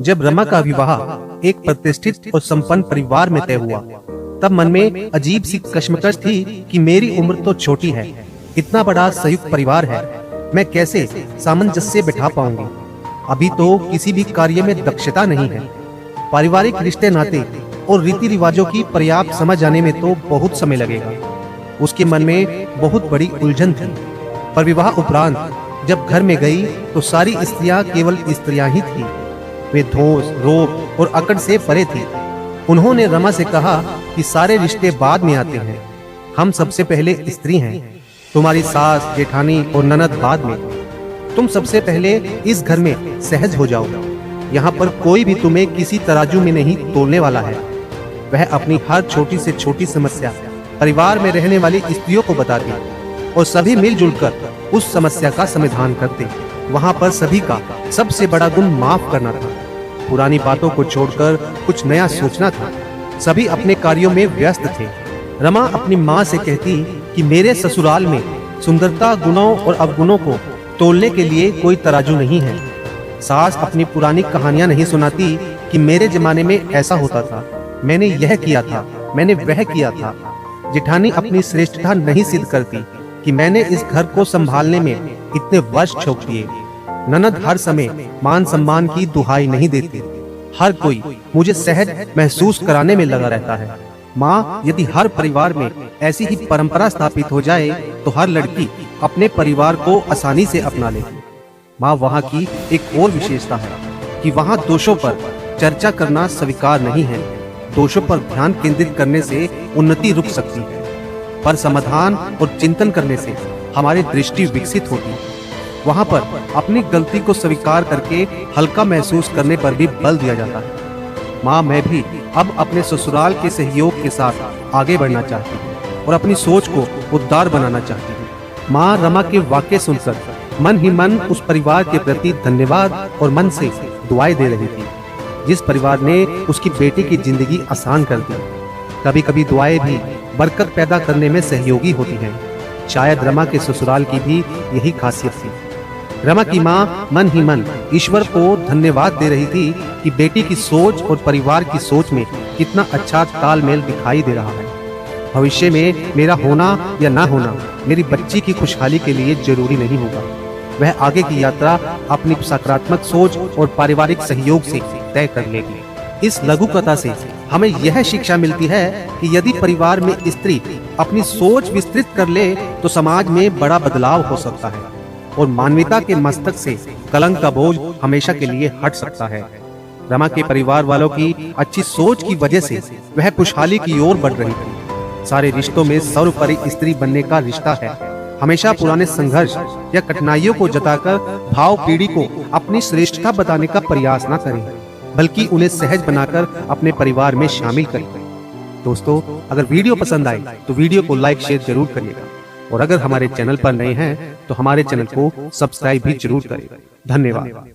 जब रमा का विवाह एक प्रतिष्ठित और संपन्न परिवार में तय हुआ, तब मन में अजीब सी कश्मकश थी कि मेरी उम्र तो छोटी है, इतना बड़ा संयुक्त परिवार है, मैं कैसे सामंजस्य बिठा पाऊंगी। अभी तो किसी भी कार्य में दक्षता नहीं है। पारिवारिक रिश्ते नाते और रीति रिवाजों की पर्याप्त समझ आने में तो बहुत समय लगेगा। उसके मन में बहुत बड़ी उलझन थी। पर विवाह उपरांत जब घर में गई तो सारी स्त्रियां केवल स्त्रियां ही थी। वे धोस, रोब और अकड़ से परे थी। उन्होंने रमा से कहा कि सारे रिश्ते बाद में आते हैं, हम सबसे पहले स्त्री हैं। तुम्हारी सास, जेठानी और ननद बाद में। तुम सबसे पहले इस घर में सहज हो जाओ। यहाँ पर कोई भी तुम्हें किसी तराजू में नहीं तोलने वाला है। वह अपनी हर छोटी से छोटी समस्या परिवार में रहने वाली स्त्रियों को बताती और सभी मिलजुल कर उस समस्या का समाधान करते। वहाँ पर सभी का सबसे बड़ा गुण माफ करना था। पुरानी बातों को छोड़कर कुछ नया सोचना था। सभी अपने कार्यों में व्यस्त थे। रमा अपनी माँ से कहती कि मेरे ससुराल में सुंदरता, गुणों और अवगुणों को तोलने के लिए कोई तराजू नहीं है। सास अपनी पुरानी कहानियां नहीं सुनाती कि मेरे जमाने में ऐसा होता था, मैंने यह किया था, मैंने वह किया था। जेठानी अपनी श्रेष्ठता नहीं सिद्ध करती कि मैंने इस घर को संभालने में इतने वर्ष झोंक दिए। ननद हर समय मान सम्मान की दुहाई नहीं देती। हर कोई मुझे सहज महसूस कराने में लगा रहता है। माँ, यदि हर परिवार में ऐसी ही परंपरा स्थापित हो जाए तो हर लड़की अपने परिवार को आसानी से अपना लेगी। माँ, वहाँ की एक और विशेषता है कि वहाँ दोषों पर चर्चा करना स्वीकार नहीं है। दोषों पर ध्यान केंद्रित करने से उन्नति रुक सकती है, पर समाधान और चिंतन करने से हमारी दृष्टि विकसित होती है। वहाँ पर अपनी गलती को स्वीकार करके हल्का महसूस करने पर भी बल दिया जाता है। माँ, मैं भी अब अपने ससुराल के सहयोग के साथ आगे बढ़ना चाहती हूँ और अपनी सोच को उदार बनाना चाहती हूँ। माँ रमा के वाक्य सुनकर मन ही मन उस परिवार के प्रति धन्यवाद और मन से दुआएं दे रही थी, जिस परिवार ने उसकी बेटी की जिंदगी आसान कर दी। कभी कभी दुआएं भी बरकत पैदा करने में सहयोगी होती हैं। शायद रमा के ससुराल की भी यही खासियत थी। रमा की माँ मन ही मन ईश्वर को धन्यवाद दे रही थी कि बेटी की सोच और परिवार की सोच में कितना अच्छा तालमेल दिखाई दे रहा है। भविष्य में मेरा होना या ना होना मेरी बच्ची की खुशहाली के लिए जरूरी नहीं होगा। वह आगे की यात्रा अपनी सकारात्मक सोच और पारिवारिक सहयोग से तय कर लेगी। इस लघु कथा से हमें यह शिक्षा मिलती है कि यदि परिवार में स्त्री अपनी सोच विस्तृत कर ले तो समाज में बड़ा बदलाव हो सकता है और मानवता के मस्तक से कलंक का बोझ हमेशा के लिए हट सकता है। रमा के परिवार वालों की अच्छी सोच की वजह से वह खुशहाली की ओर बढ़ रही थी। सारे रिश्तों में सर्वोपरि स्त्री बनने का रिश्ता है। हमेशा पुराने संघर्ष या कठिनाइयों को जताकर भाव पीढ़ी को अपनी श्रेष्ठता बताने का प्रयास न करें, बल्कि उन्हें सहज बनाकर अपने परिवार में शामिल करें। दोस्तों, अगर वीडियो पसंद आए तो वीडियो को लाइक शेयर जरूर करिएगा और अगर हमारे चैनल पर नए हैं तो हमारे चैनल को सब्सक्राइब भी जरूर करें। धन्यवाद।